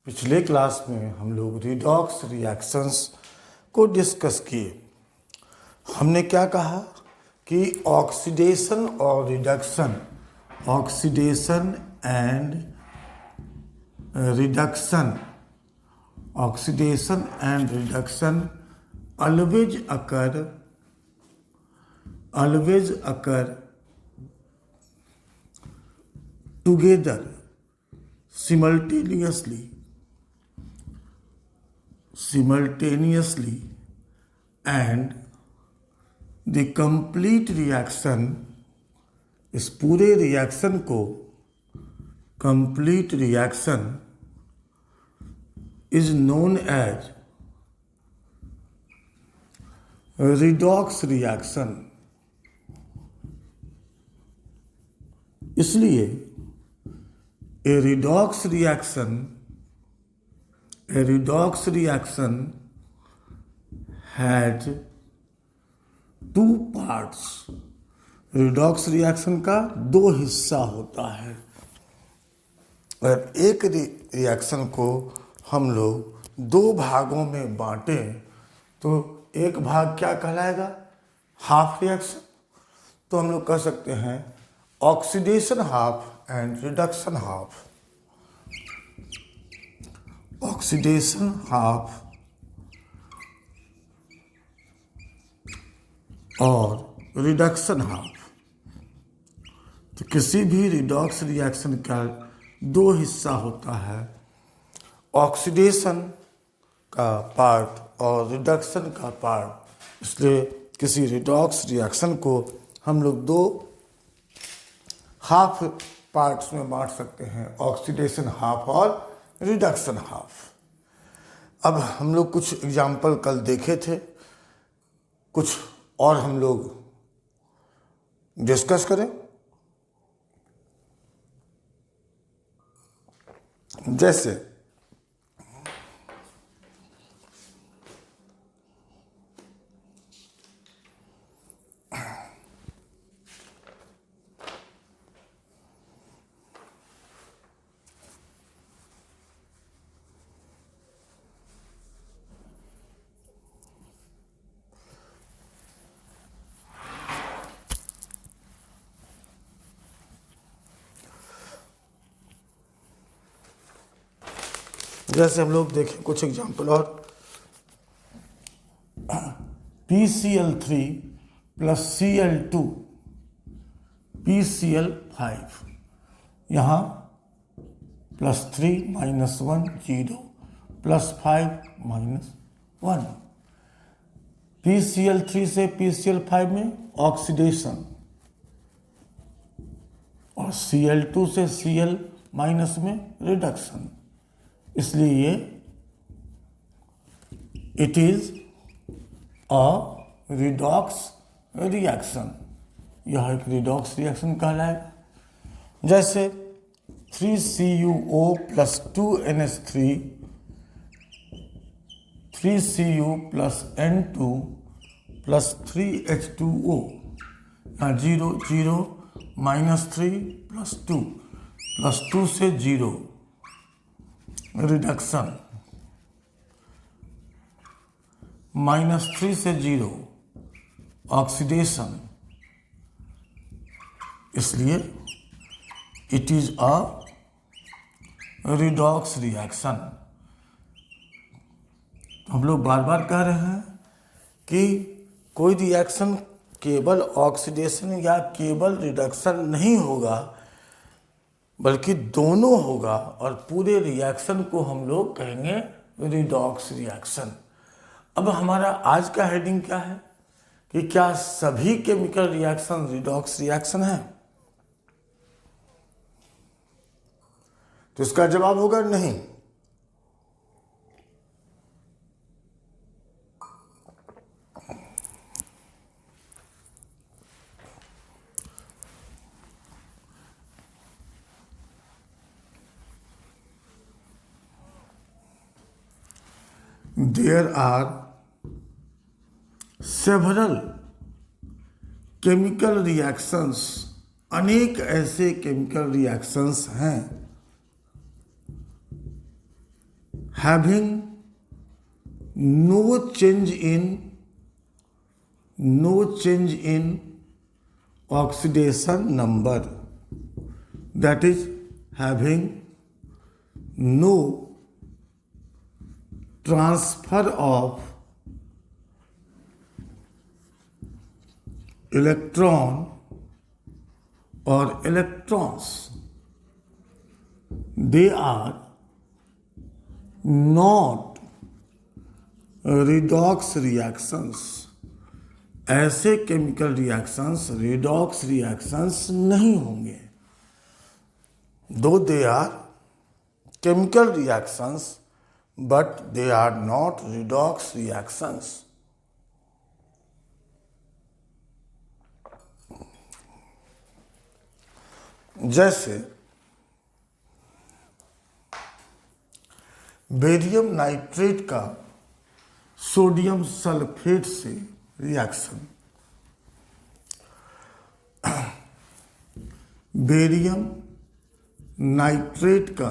पिछले क्लास में हम लोग रिडॉक्स रिएक्शंस को डिस्कस किए। हमने क्या कहा कि ऑक्सीडेशन और reduction, oxidation and reduction, oxidation and reduction always occur together simultaneously and the complete reaction, इस पूरे रिएक्शन को complete reaction is known as redox reaction। इसलिए a redox reaction has two parts। Redox reaction का दो हिस्सा होता है और एक रिएक्शन को हम लोग दो भागों में बांटें तो एक भाग क्या कहलाएगा? Half reaction. तो हम लोग कह सकते हैं oxidation half and reduction half. Oxidation half और रिडक्शन हाफ। तो किसी भी रिडॉक्स रिएक्शन का दो हिस्सा होता है, ऑक्सीडेशन का पार्ट और रिडक्शन का पार्ट। इसलिए किसी रिडॉक्स रिएक्शन को हम लोग दो हाफ पार्ट्स में बांट सकते हैं, ऑक्सीडेशन हाफ और रिडक्शन हाफ। अब हम लोग कुछ एग्जाम्पल कल देखे थे, कुछ और हम लोग डिस्कस करें। जैसे हम लोग देखें कुछ एग्जाम्पल और। PCl3 प्लस Cl2 PCl5, यहाँ +3 -1 0 +5 -1। PCl3 से PCl5 में ऑक्सीडेशन और Cl2 से Cl- में रिडक्शन। इसलिए it is a redox reaction. यह एक रिडॉक्स रिएक्शन कहलाएगा। जैसे 3CuO + 2NH3 3Cu + N2 + 3H2O, यहाँ 0 0 -3 + 2 + 2 से 0 रिडक्शन, -3 से 0 ऑक्सीडेशन। इसलिए it is a redox reaction. हम लोग बार बार कह रहे हैं कि कोई रिएक्शन केवल ऑक्सीडेशन या केवल रिडक्शन नहीं होगा, बल्कि दोनों होगा और पूरे रिएक्शन को हम लोग कहेंगे रिडॉक्स रिएक्शन। अब हमारा आज का हेडिंग क्या है कि क्या सभी केमिकल रिएक्शन रिडॉक्स रिएक्शन है? तो इसका जवाब होगा नहीं। There are several chemical reactions, अनेक ऐसे केमिकल रिएक्शंस हैं having no change in oxidation number, that is having no transfer of electron or electrons. They are not redox reactions. ऐसे केमिकल रिएक्शंस रिडॉक्स रिएक्शंस नहीं होंगे. Though they are chemical reactions but they are not redox reactions. जैसे barium nitrate का sodium sulphate से reaction, barium nitrate का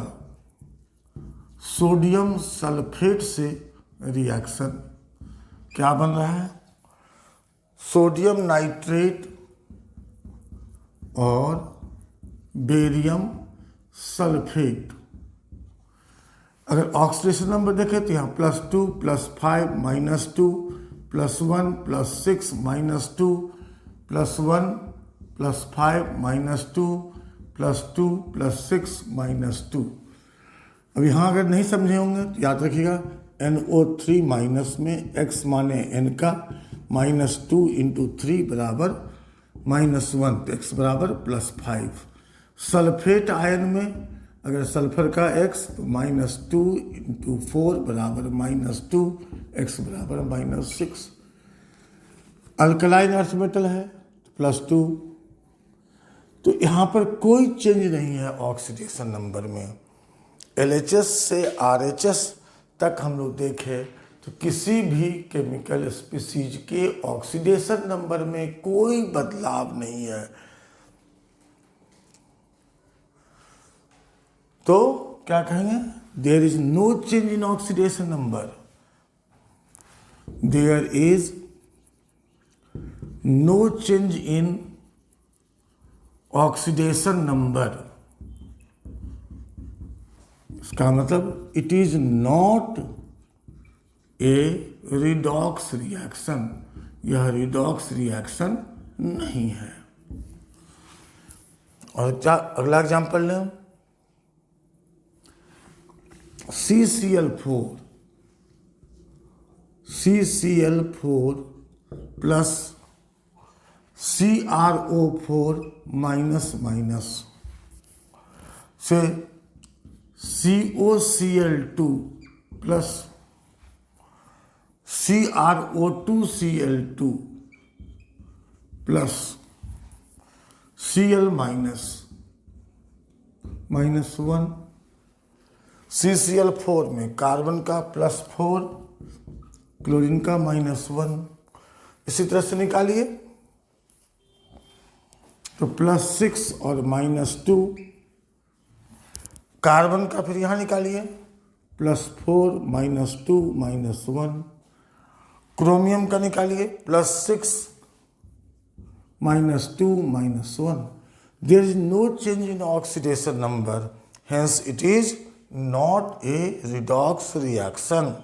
sodium sulphate से reaction क्या बन रहा है? सोडियम नाइट्रेट और बेरियम सल्फेट. अगर ऑक्सीडेशन नंबर देखें तो यहाँ +2 +5 -2 +1 +6 -2 +1 +5 -2 +2 +6 -2. अब यहाँ अगर नहीं समझे होंगे तो याद रखिएगा NO3 माइनस में x माने n का -2 × 3 बराबर -1, तो x बराबर +5. सल्फेट आयन में अगर सल्फर का x तो -2 × 4 बराबर -2, x बराबर -6. अल्कलाइन अर्थ मेटल है +2. तो यहाँ पर कोई चेंज नहीं है ऑक्सीडेशन नंबर में. LHS से RHS तक हम लोग देखें तो किसी भी केमिकल स्पीसीज के ऑक्सीडेशन नंबर में कोई बदलाव नहीं है. तो क्या कहेंगे? There is no change in oxidation number. There is no change in oxidation number. इसका मतलब it is not a redox reaction. यह रिडॉक्स रिएक्शन नहीं है. और क्या अगला एग्जाम्पल लें? CCl4 प्लस CrO4 माइनस से COCl2 plus CrO2Cl2 plus Cl -1. CCl4 में कार्बन का +4, क्लोरीन का -1. इसी तरह से निकालिए तो +6 और -2. कार्बन का फिर यहाँ निकालिए +4 -2 -1. क्रोमियम का निकालिए +6 -2 -1. There is no change in oxidation number, hence it is not a redox reaction.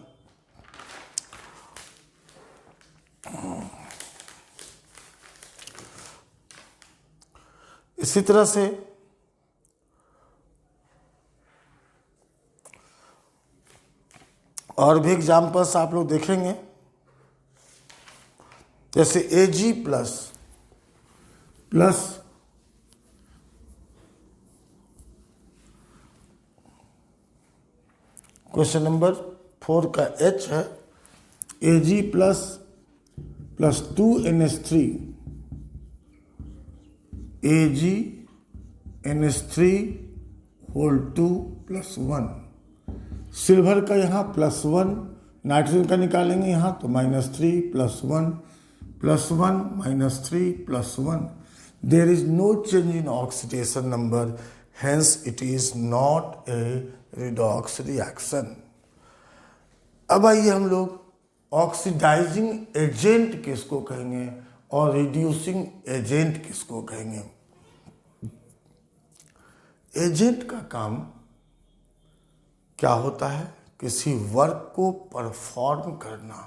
इसी तरह से और भी एग्जाम्पल्स आप लोग देखेंगे. जैसे Ag प्लस क्वेश्चन नंबर 4 का H है. Ag plus 2NH3 AgNH3 whole 2 +1. Silver का यहाँ +1, नाइट्रोजन का निकालेंगे यहाँ तो -3 +1 -3 +1. There is no change in oxidation number, hence it is not a redox reaction. अब आइए हम लोग ऑक्सीडाइजिंग एजेंट किसको कहेंगे और रिड्यूसिंग एजेंट किसको कहेंगे। एजेंट का काम क्या होता है, किसी वर्क को परफॉर्म करना।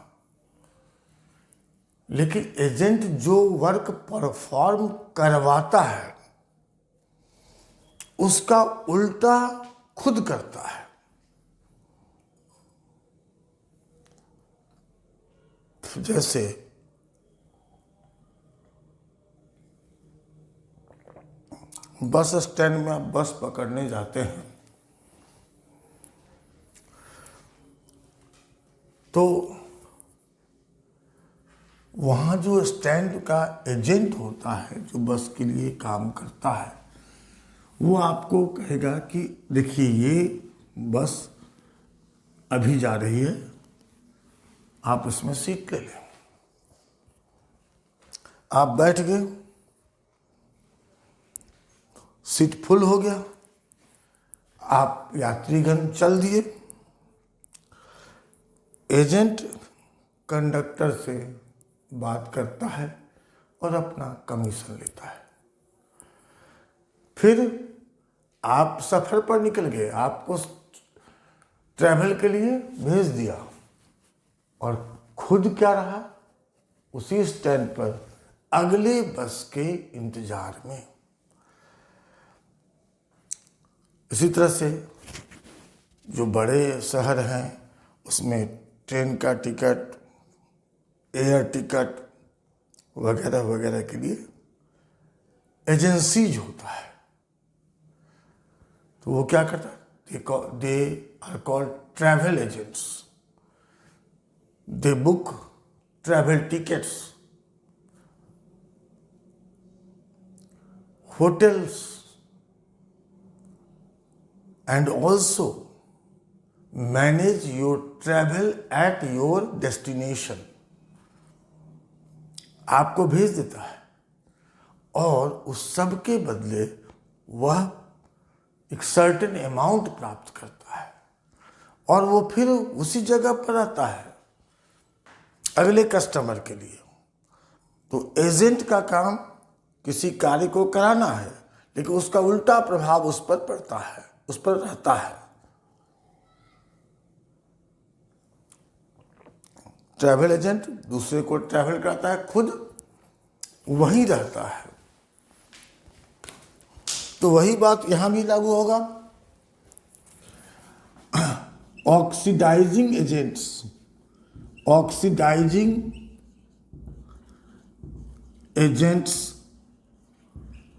लेकिन एजेंट जो वर्क परफॉर्म करवाता है उसका उल्टा खुद करता है। जैसे बस स्टैंड में आप बस पकड़ने जाते हैं तो वहाँ जो स्टैंड का एजेंट होता है जो बस के लिए काम करता है वो आपको कहेगा कि देखिए ये बस अभी जा रही है, आप इसमें सीट ले लें। आप बैठ गए, सीट फुल हो गया, आप यात्रीगण चल दिए। एजेंट कंडक्टर से बात करता है और अपना कमीशन लेता है। फिर आप सफर पर निकल गए, आपको ट्रैवल के लिए भेज दिया और खुद क्या रहा, उसी स्टैंड पर अगले बस के इंतजार में। इसी तरह से जो बड़े शहर हैं उसमें ट्रेन का टिकट, एयर टिकट वगैरह वगैरह के लिए एजेंसीज होता है। तो वो क्या करता है, they are called travel agents. They book travel tickets, hotels, and also manage your travel at your destination। आपको भेज देता है और उस सब के बदले वह एक सर्टेन अमाउंट प्राप्त करता है और वो फिर उसी जगह पर आता है अगले कस्टमर के लिए। तो एजेंट का काम किसी कार्य को कराना है, लेकिन उसका उल्टा प्रभाव उस पर पड़ता है, उस पर रहता है। ट्रैवल एजेंट दूसरे को ट्रैवल कराता है, खुद वहीं रहता है। तो वही बात यहां भी लागू होगा। ऑक्सीडाइजिंग एजेंट्स, ऑक्सीडाइजिंग एजेंट्स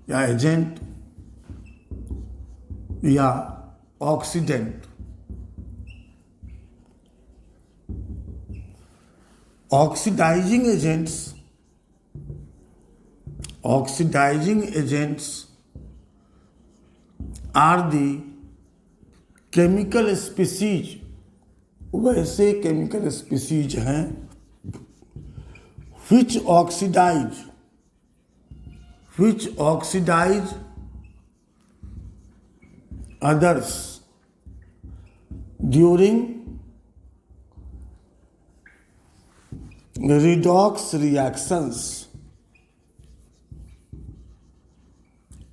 या एजेंट या oxidant, oxidising agents, oxidising agents are the chemical species, वैसे केमिकल स्पीसीज हैं which oxidize others during redox reactions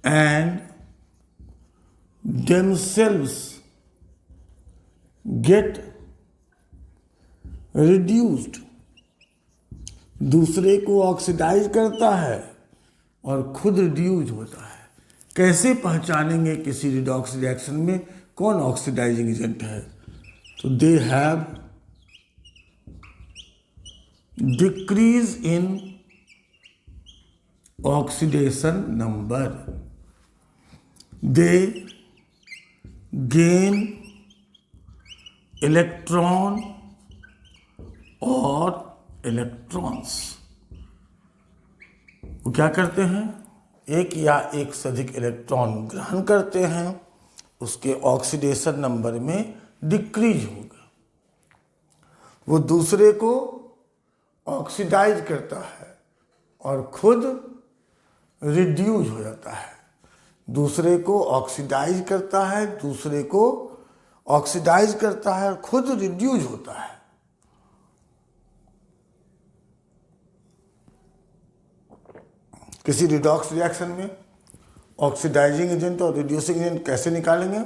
and themselves get reduced। दूसरे को ऑक्सीडाइज करता है और खुद रिड्यूज होता है। कैसे पहचानेंगे किसी रिडॉक्स रिएक्शन में कौन ऑक्सीडाइजिंग एजेंट है? तो they have decrease in oxidation number, they gain electron और इलेक्ट्रॉन्स। वो क्या करते हैं, एक या एक से अधिक इलेक्ट्रॉन ग्रहण करते हैं, उसके ऑक्सीडेशन नंबर में डिक्रीज होगा। वो दूसरे को ऑक्सीडाइज करता है और खुद रिड्यूज हो जाता है। दूसरे को ऑक्सीडाइज करता है, दूसरे को ऑक्सीडाइज करता है और खुद रिड्यूज होता है। किसी रिडॉक्स रिएक्शन में ऑक्सीडाइजिंग एजेंट और रिड्यूसिंग एजेंट कैसे निकालेंगे?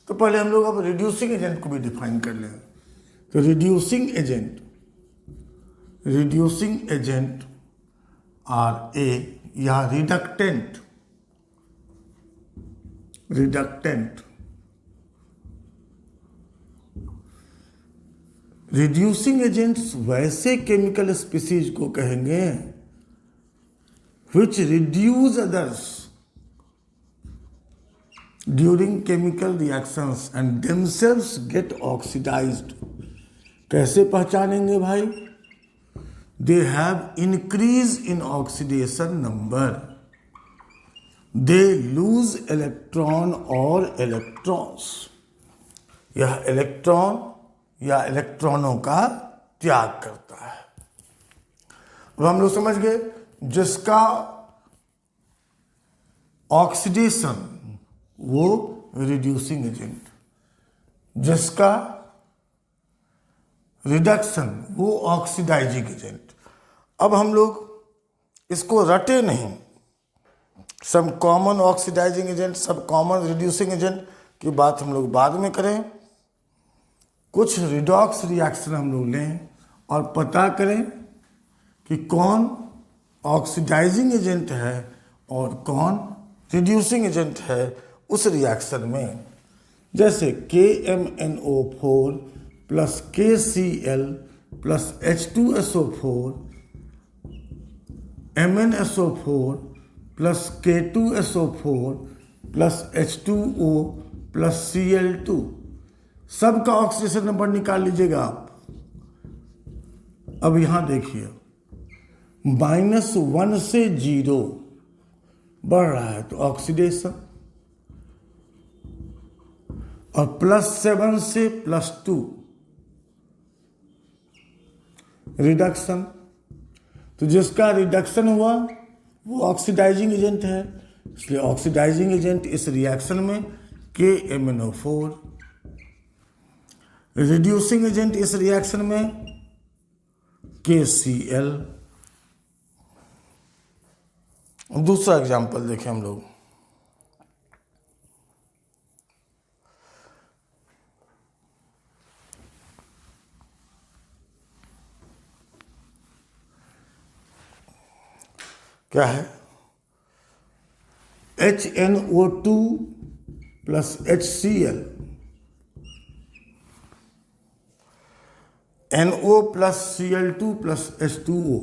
तो पहले हम लोग अब रिड्यूसिंग एजेंट को भी डिफाइन कर लें। तो रिड्यूसिंग एजेंट आर ए या रिडक्टेंट रिड्यूसिंग एजेंट्स वैसे केमिकल स्पीसीज को कहेंगे which reduce others during chemical reactions and themselves get oxidized। कैसे पहचानेंगे भाई? They have increase in oxidation number, they lose electron or electrons। यह इलेक्ट्रॉन या इलेक्ट्रॉनों का त्याग करता है। अब हम लोग समझ गए जिसका ऑक्सीडेशन वो रिड्यूसिंग एजेंट, जिसका रिडक्शन वो ऑक्सीडाइजिंग एजेंट। अब हम लोग इसको रटे नहीं, सब कॉमन ऑक्सीडाइजिंग एजेंट, सब कॉमन रिड्यूसिंग एजेंट की बात हम लोग बाद में करें। कुछ रिडॉक्स रिएक्शन हम लोग लें और पता करें कि कौन ऑक्सीडाइजिंग एजेंट है और कौन रिड्यूसिंग एजेंट है उस रिएक्शन में। जैसे KMnO4 plus KCl plus H2SO4 MnSO4 plus K2SO4 plus H2O plus Cl2, सबका ऑक्सीडेशन नंबर निकाल लीजिएगा आप। अब यहां देखिए -1 से 0 बढ़ रहा है तो ऑक्सीडेशन, और +7 से +2 रिडक्शन। तो जिसका रिडक्शन हुआ वो ऑक्सीडाइजिंग एजेंट है, इसलिए ऑक्सीडाइजिंग एजेंट इस रिएक्शन में KMnO4, रिड्यूसिंग एजेंट इस रिएक्शन में KCl। दूसरा एग्जाम्पल देखें हम लोग। क्या है? HNO2 plus HCl, NO plus Cl2 plus H2O,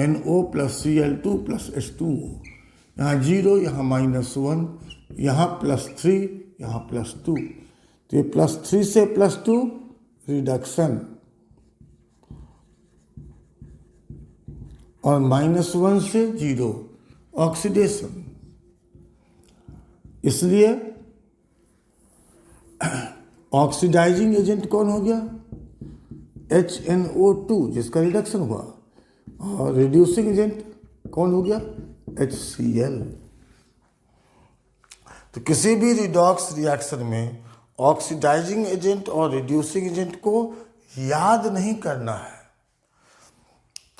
NO plus Cl2 plus H2O। यहाँ 0, यहाँ -1, यहाँ +3, यहाँ +2। तो ये +3 से +2 रिडक्शन, और -1 से 0 ऑक्सीडेशन। इसलिए ऑक्सीडाइजिंग एजेंट कौन हो गया? HNO2 जिसका रिडक्शन हुआ, और रिड्यूसिंग एजेंट कौन हो गया? HCl। तो किसी भी रिडॉक्स रिएक्शन में ऑक्सीडाइजिंग एजेंट और रिड्यूसिंग एजेंट को याद नहीं करना है।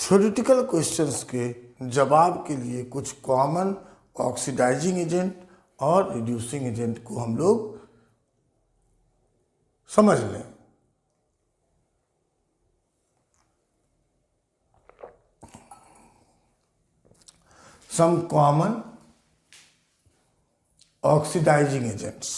थ्योरेटिकल क्वेश्चंस के जवाब के लिए कुछ कॉमन ऑक्सीडाइजिंग एजेंट और रिड्यूसिंग एजेंट को हम लोग समझ लें। Some common oxidizing agents.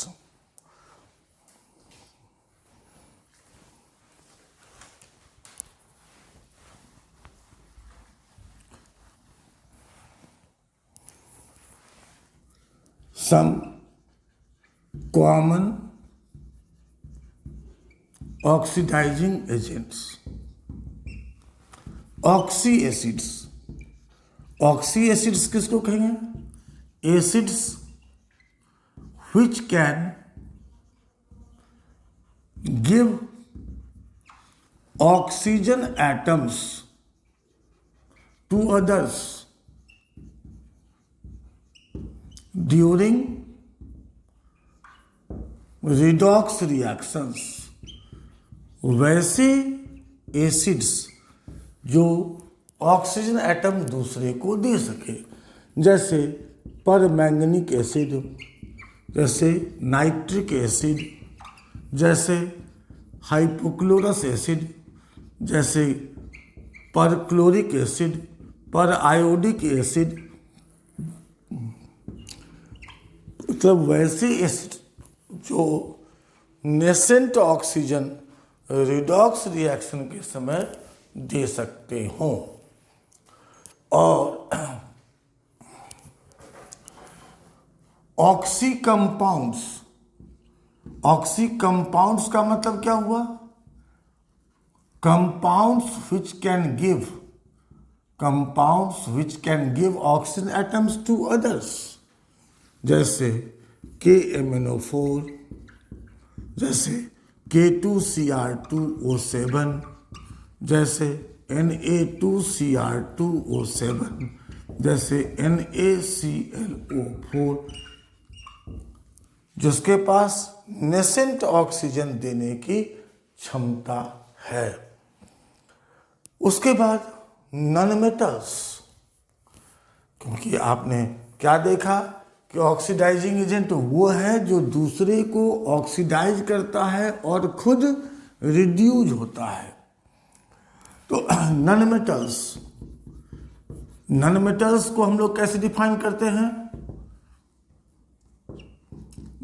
Some common oxidizing agents. Oxy acids. Oxy acids किसको कहेंगे? Acids which can give oxygen atoms to others during redox reactions। वैसे एसिड्स जो ऑक्सीजन एटम दूसरे को दे सके, जैसे परमैंगनिक एसिड, जैसे नाइट्रिक एसिड, जैसे हाइपोक्लोरस एसिड, जैसे परक्लोरिक एसिड, पर आयोडिक एसिड। मतलब वैसे एसिड जो नेसेंट ऑक्सीजन रिडॉक्स रिएक्शन के समय दे सकते हों। और ऑक्सी कंपाउंड्स, ऑक्सी कंपाउंड्स का मतलब क्या हुआ? Compounds which can give, compounds which can give oxygen atoms to others, जैसे KMnO4, जैसे K2Cr2O7, जैसे Na2Cr2O7, जैसे NaClO4, जिसके पास नेसेंट ऑक्सीजन देने की क्षमता है। उसके बाद नॉन मेटल्स, क्योंकि आपने क्या देखा कि ऑक्सीडाइजिंग एजेंट वो है जो दूसरे को ऑक्सीडाइज करता है और खुद रिड्यूज होता है। तो नॉन मेटल्स, नॉन मेटल्स को हम लोग कैसे डिफाइन करते हैं?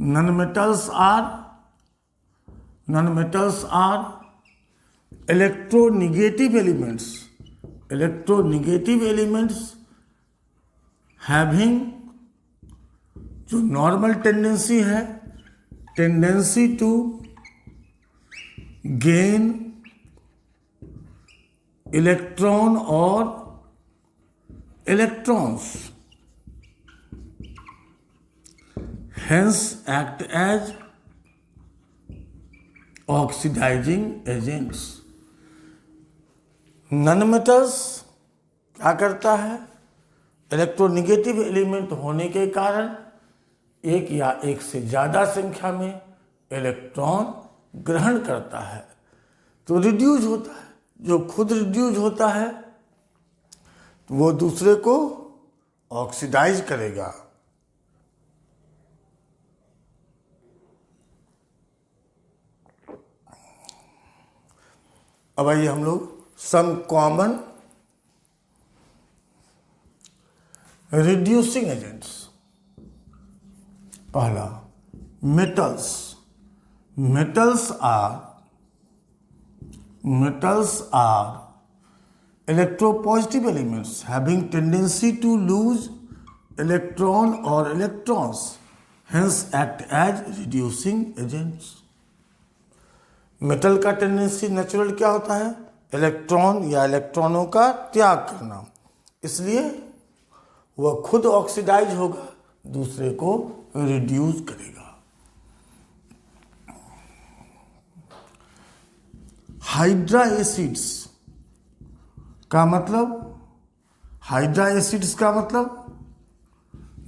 Non metals are electronegative elements, electronegative elements having, जो नॉर्मल टेंडेंसी है, टेंडेंसी टू गेन इलेक्ट्रॉन और electrons, hence act as oxidizing agents। Non metals क्या करता है? इलेक्ट्रोनिगेटिव एलिमेंट होने के कारण एक या एक से ज़्यादा संख्या में इलेक्ट्रॉन ग्रहण करता है, तो रिड्यूज होता है। जो खुद रिड्यूज होता है तो वो दूसरे को ऑक्सीडाइज करेगा। अब आइए हम लोग सम कॉमन रिड्यूसिंग एजेंट्स। पहला metals, metals are electropositive elements having tendency to lose electron or electrons, hence act as reducing agents। Metal का टेंडेंसी नेचुरल क्या होता है? इलेक्ट्रॉन या इलेक्ट्रॉनों का त्याग करना, इसलिए वह खुद ऑक्सीडाइज होगा, दूसरे को रिड्यूस करेगा। हाइड्रा एसिड्स का मतलब, हाइड्रा एसिड्स का मतलब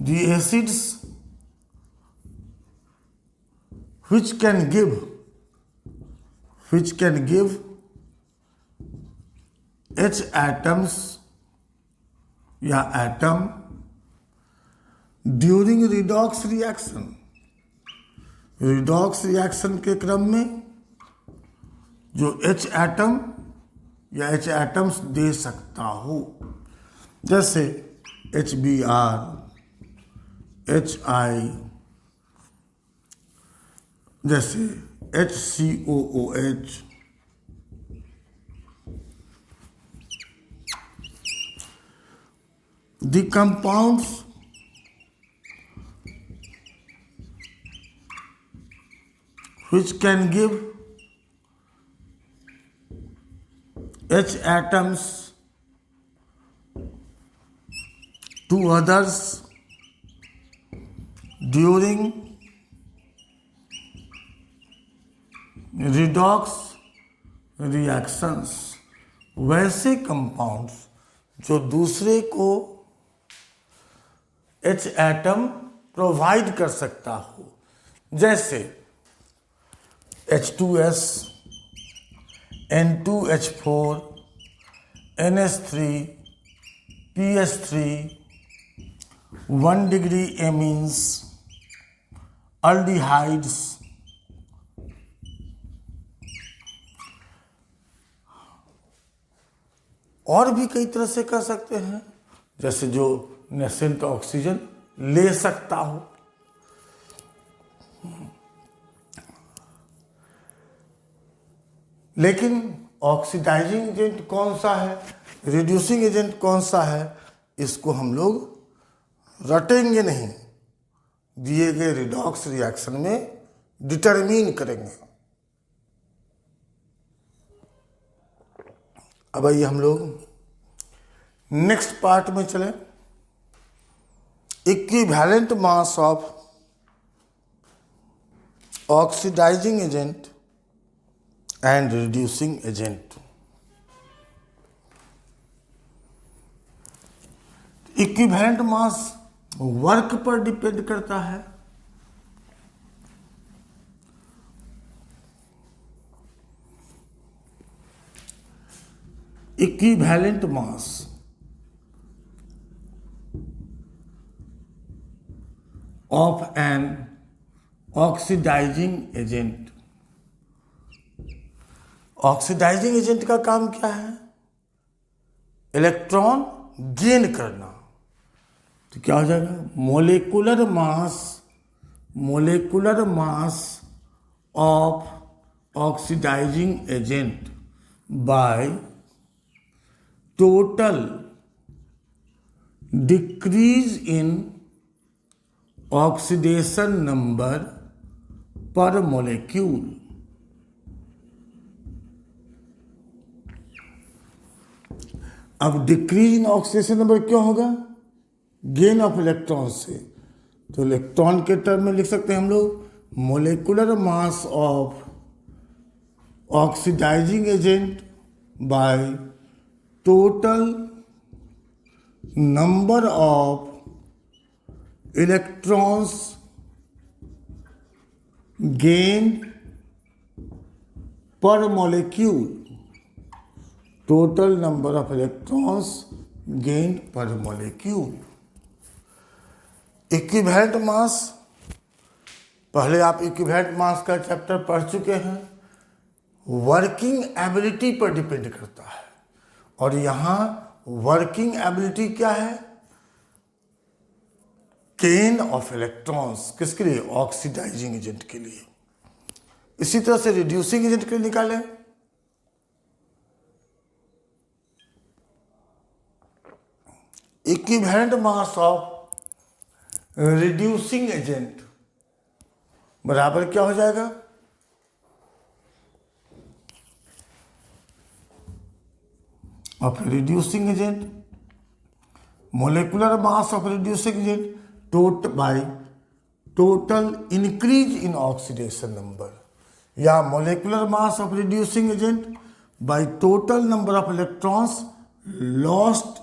the acids which can give H atoms या atom during redox reaction, redox reaction के क्रम में जो H एटम या H एटम्स दे सकता हो, जैसे HBr, HI, जैसे HCOOH, the compounds which can give H atoms to others during redox reactions, वैसे कंपाउंड्स जो दूसरे को H एटम प्रोवाइड कर सकता हो, जैसे H2S, N2H4, NH3, PS3, 1 degree amines aldehydes और भी कई तरह से कर सकते हैं, जैसे जो नेसेंट ऑक्सीजन ले सकता हो। लेकिन ऑक्सीडाइजिंग एजेंट कौन सा है, रिड्यूसिंग एजेंट कौन सा है, इसको हम लोग रटेंगे नहीं, दिए गए रिडॉक्स रिएक्शन में डिटरमिन करेंगे। अब आइए हम लोग नेक्स्ट पार्ट में चलें। Equivalent mass of oxidising agent and reducing agent. Equivalent mass work पर डिपेंड करता है। Equivalent mass of an oxidising agent. Oxidising agent का काम क्या है, इलेक्ट्रॉन गेन करना। तो क्या हो जाएगा, molecular mass of oxidising agent by total decrease in oxidation number per molecule. अब डिक्रीज इन ऑक्सीडेशन नंबर क्यों होगा, गेन ऑफ इलेक्ट्रॉन से। तो इलेक्ट्रॉन के टर्म में लिख सकते हैं हम लोग molecular mass of oxidising agent by total number of electrons gain per molecule. Total number of electrons gain per molecule. Equivalent mass, पहले आप इक्विवेलेंट मास का चैप्टर पढ़ चुके हैं, वर्किंग एबिलिटी पर डिपेंड करता है। और यहां वर्किंग एबिलिटी क्या है, गेन ऑफ इलेक्ट्रॉन्स। किसके लिए, ऑक्सीडाइजिंग एजेंट के लिए। इसी तरह से रिड्यूसिंग एजेंट के लिए निकालें। Equivalent mass of reducing agent बराबर क्या हो जाएगा, of reducing agent, molecular mass of reducing agent by total increase in oxidation number, या molecular mass of reducing agent by total number of electrons lost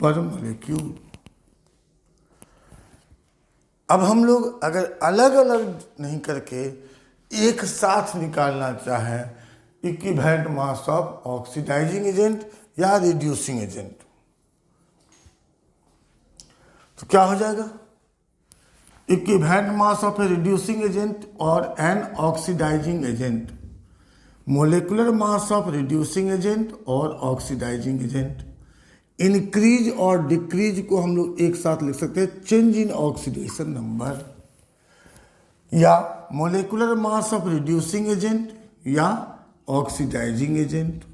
per molecule. अब हम लोग अगर अलग अलग नहीं करके एक साथ निकालना चाहें equivalent mass of oxidising agent या रिड्यूसिंग एजेंट, तो क्या हो जाएगा, equivalent mass of a reducing agent और an oxidising agent, molecular mass of reducing agent और ऑक्सीडाइजिंग एजेंट। इंक्रीज और डिक्रीज को हम लोग एक साथ लिख सकते हैं चेंज इन ऑक्सीडेशन नंबर, या molecular mass of reducing agent या oxidising agent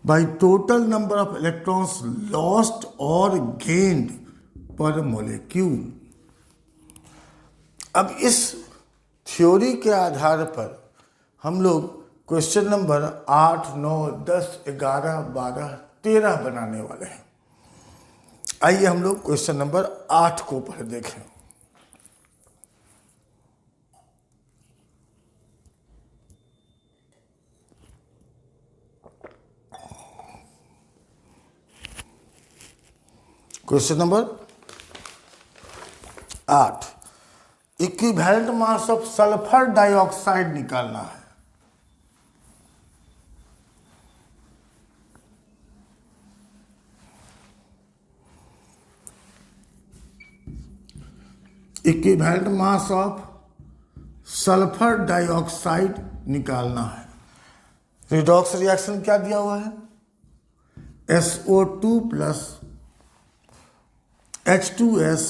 by total number of electrons lost और गेन्ड पर मोलेक्यूल। अब इस थ्योरी के आधार पर हम लोग क्वेश्चन नंबर 8, 9, 10, 11, 12, 13 बनाने वाले हैं। आइए हम लोग क्वेश्चन नंबर 8 को पहले देखें। Question number 8, equivalent mass of sulphur dioxide निकालना है। Equivalent mass of sulphur dioxide निकालना है। रिडॉक्स रिएक्शन क्या दिया हुआ है? SO2 plus H2S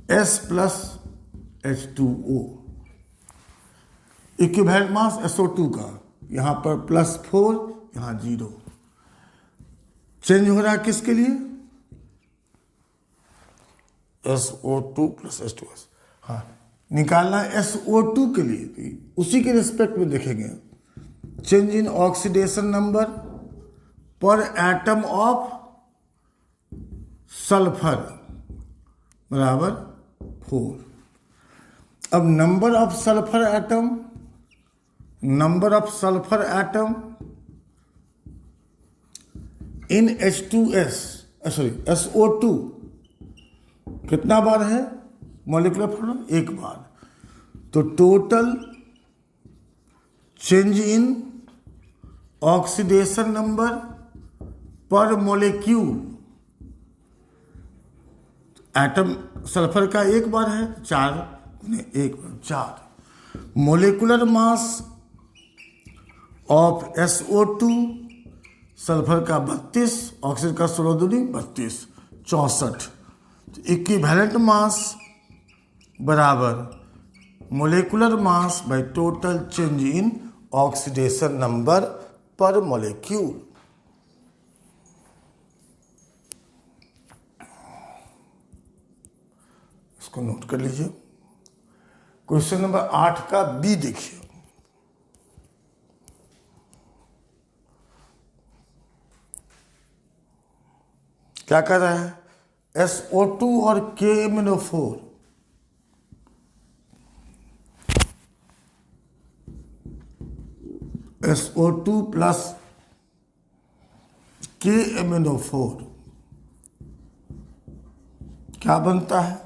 S plus H2O। Equivalent mass SO2 का यहां पर +4, यहां 0। चेंज हो रहा है किसके लिए? SO2 plus H2S। हाँ, निकालना है SO2 के लिए, तो उसी के रिस्पेक्ट में देखेंगे। चेंज इन ऑक्सीडेशन नंबर पर एटम ऑफ सल्फर बराबर 4। अब number of sulphur atom in SO2 कितना बार है? मॉलिक्यूलर फॉर्मूला 1 बार। तो total change in oxidation number पर मॉलिक्यूल, एटम सल्फर का 1 बार है, 4 1 बार 4। Molecular mass of SO2, sulphur का 32, ऑक्सीजन का 16 दूनी 32, 64। इक्विवेलेंट मास बराबर molecular mass by total change in oxidation number पर मॉलिक्यूल। इसको नोट कर लीजिए। क्वेश्चन नंबर 8 का बी देखिए। क्या कर रहा है? SO2 और KMnO4 SO2 प्लस KMnO4 क्या बनता है?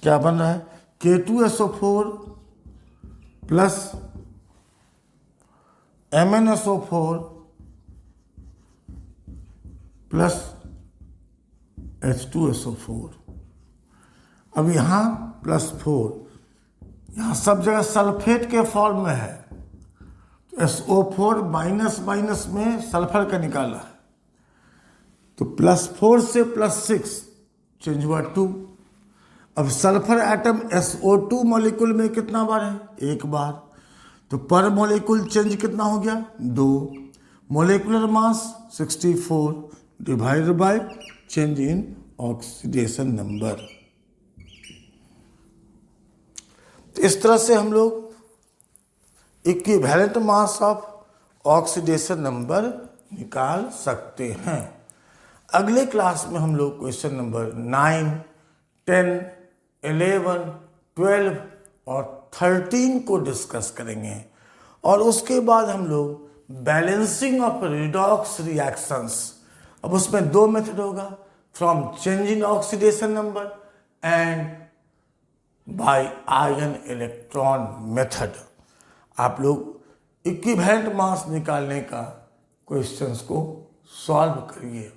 क्या बन रहा है? K2SO4 plus MnSO4 plus H2SO4। अब यहाँ +4, यहाँ सब जगह सल्फेट के फॉर्म में है। तो SO4 माइनस माइनस में सल्फर का निकाला है, तो +4 से +6 चेंज हुआ 2। अब सल्फर एटम SO2 मॉलिक्यूल में कितना बार है? 1 बार। तो पर मॉलिक्यूल चेंज कितना हो गया? 2। Molecular mass 64 divided by change in oxidation number. तो इस तरह से हम लोग equivalent mass of oxidation number निकाल सकते हैं। अगले क्लास में हम लोग क्वेश्चन नंबर 9, 10, 11, 12 और 13 को डिस्कस करेंगे। और उसके बाद हम लोग बैलेंसिंग ऑफ रिडॉक्स रिएक्शंस, अब उसमें 2 मेथड होगा, from change in oxidation number and by ion electron method. आप लोग इक्विवेलेंट मास निकालने का क्वेश्चंस को सॉल्व करिए।